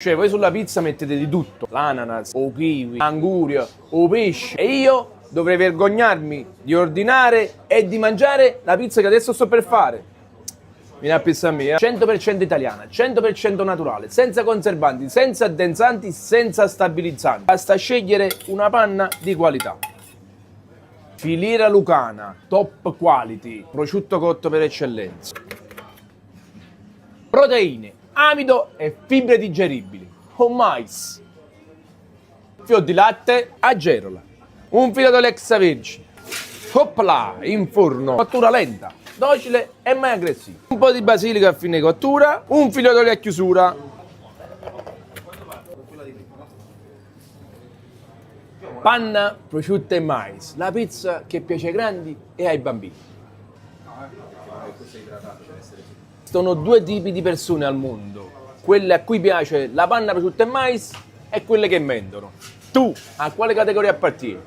Cioè voi sulla pizza mettete di tutto, l'ananas, o kiwi, l'anguria, o pesce, e io dovrei vergognarmi di ordinare e di mangiare la pizza che adesso sto per fare. Vieni a pizza mia, 100% italiana, 100% naturale, senza conservanti, senza addensanti, senza stabilizzanti. Basta scegliere una panna di qualità. Filiera lucana, top quality, prosciutto cotto per eccellenza. Proteine, amido e fibre digeribili. O mais. Fior di latte a gerola. Un filo d'olio extravergine. Hopla, in forno. Cottura lenta, docile e mai aggressiva. Un po' di basilico a fine cottura. Un filo d'olio a chiusura. Panna, prosciutto e mais. La pizza che piace ai grandi e ai bambini. Sono due tipi di persone al mondo. Quelle a cui piace la panna, prosciutto e mais e quelle che mentono. Tu a quale categoria appartieni?